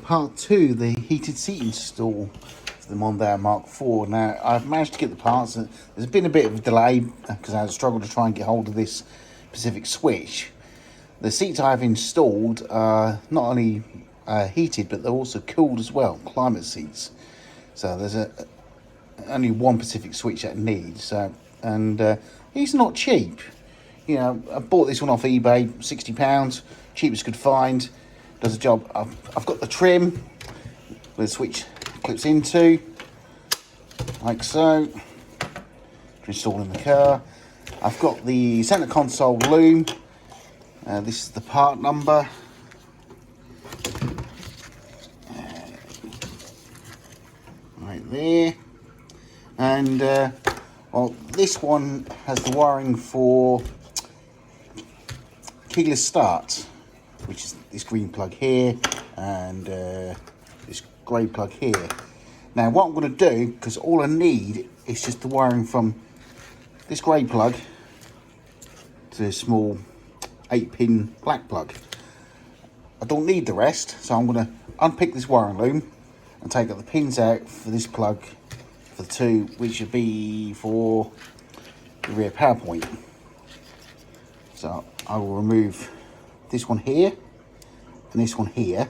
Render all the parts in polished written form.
part 2, the heated seat install for the Mondeo mk4. Now, I've managed to get the parts. There's been a bit of a delay because I struggled to try and get hold of this specific switch. The seats I've installed are not only heated, but they're also cooled as well, climate seats. So there's only one specific switch that needs. And it's not cheap. You know, I bought this one off eBay, £60, cheapest could find. Does the job. I've got the trim where the switch clips into, like so, to install in the car. I've got the centre console loom. This is the part number. Right there. And well, this one has the wiring for keyless start, which is this green plug here and this grey plug here. Now what I'm going to do, because all I need is just the wiring from this grey plug to this small 8-pin black plug. I don't need the rest, so I'm going to unpick this wiring loom and take out the pins out for this plug for the two, which would be for the rear power point. So I will remove this one here and this one here,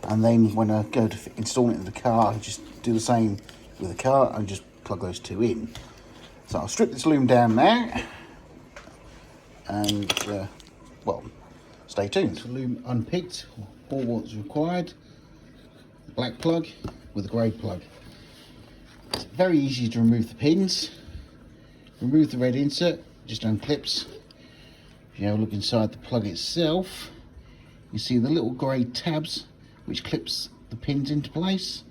and then when I go to install it in the car, I just do the same with the car and just plug those two in. So I'll strip this loom down now and well, stay tuned. The loom unpicked, all what's required: the black plug with the grey plug. It's very easy to remove the pins. Remove the red insert, just unclips. If you have a look inside the plug itself, you see the little grey tabs which clips the pins into place.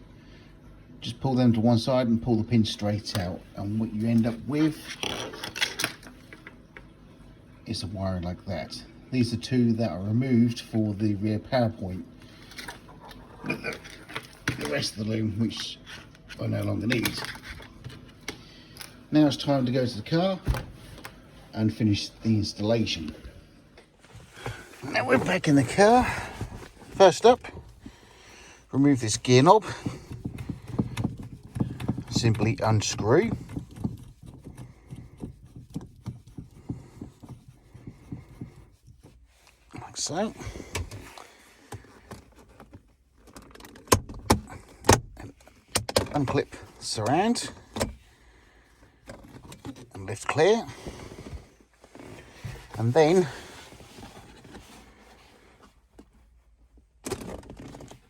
Just pull them to one side and pull the pin straight out, and what you end up with is a wire like that. These are two that are removed for the rear power point, with the rest of the loom which I no longer need. Now it's time to go to the car and finish the installation. Now we're back in the car. First up, remove this gear knob. Simply unscrew. Like so. And unclip the surround and lift clear. And then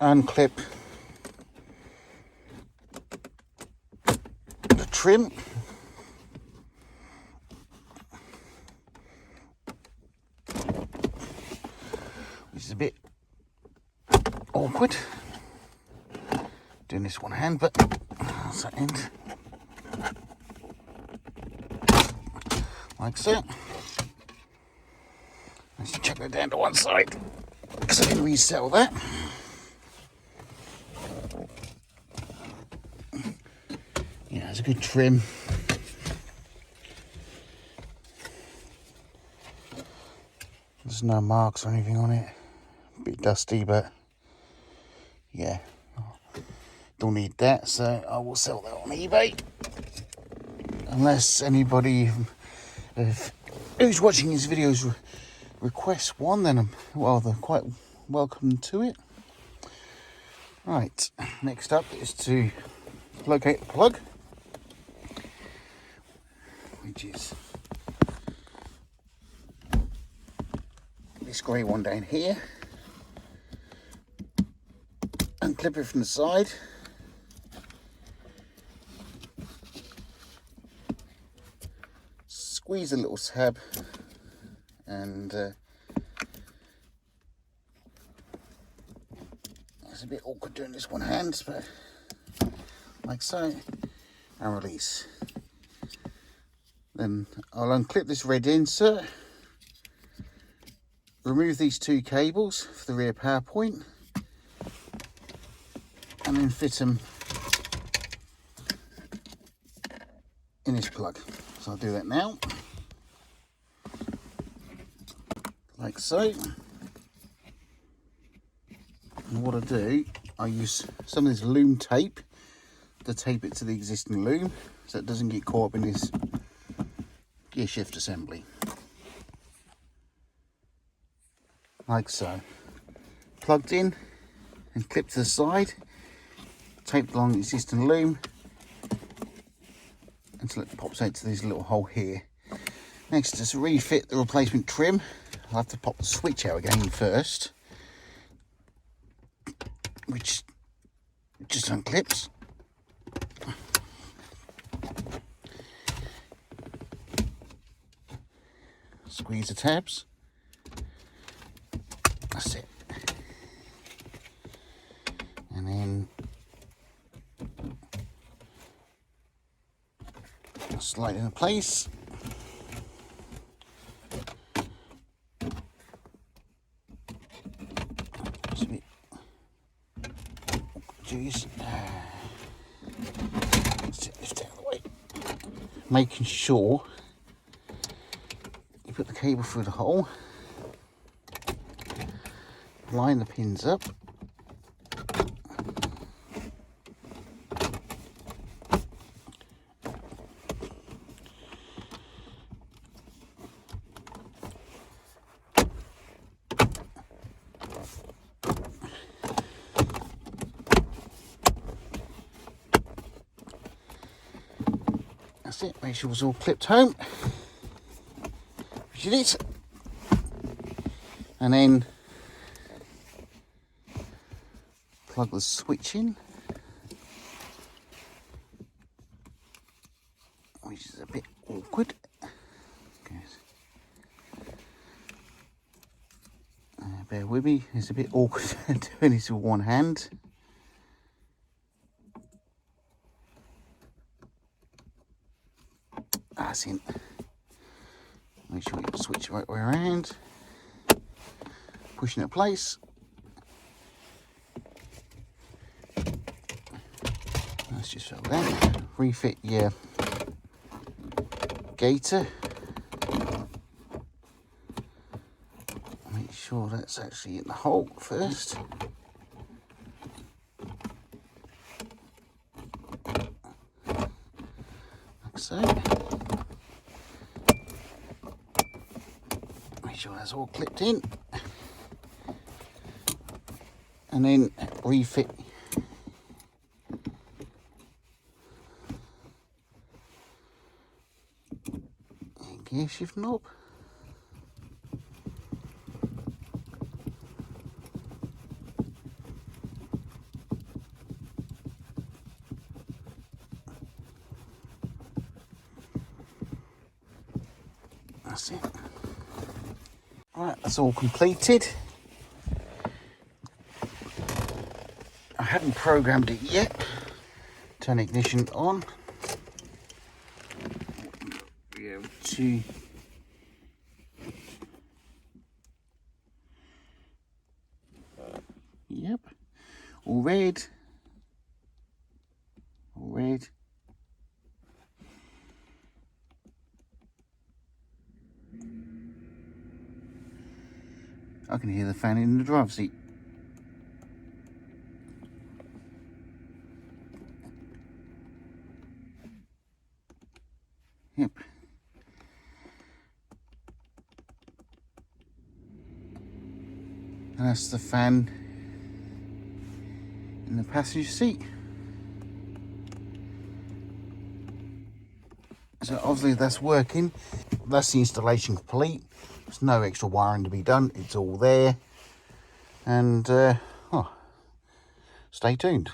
unclip the trim, which is a bit awkward doing this one hand, but that's that end, like so. Let's chuck that down to one side because I can resell that. Yeah, it's a good trim. There's no marks or anything on it. A bit dusty, but yeah, don't need that, so I will sell that on eBay. Unless anybody who's watching these videos requests one, then they're quite welcome to it. Right, next up is to locate the plug, which is this grey one down here, and clip it from the side. Squeeze a little tab, and it's a bit awkward doing this one hand, but like so, and release. Then I'll unclip this red insert, remove these two cables for the rear power point, and then fit them in this plug. So I'll do that now, like so. And what I do, I use some of this loom tape to tape it to the existing loom so it doesn't get caught up in this gear shift assembly. Like so. Plugged in and clipped to the side, taped along the existing loom until it pops out to this little hole here. Next, to refit the replacement trim, I'll have to pop the switch out again first, which just unclips. Squeeze the tabs. That's it. And then slide it into place. It's a bit juice. Let's lift it out of the way. Making sure you put the cable through the hole. Line the pins up. That's it, make sure it's all clipped home. Which it is. And then plug the switch in, which is a bit awkward. Bear with me, it's a bit awkward doing this with one hand. That's in. Make sure you switch the right way around. Pushing it in place. Let's just fill that. Refit your gaiter. Make sure that's actually in the hole first. Like so. Make sure that's all clipped in. And then refit gear shift knob. That's it. Right, that's all completed. I haven't programmed it yet. Turn ignition on. Be able to yep, all red. All red. I can hear the fan in the driver's seat. Yep. And that's the fan in the passenger seat. So obviously that's working. That's the installation complete. There's no extra wiring to be done. It's all there. And, stay tuned.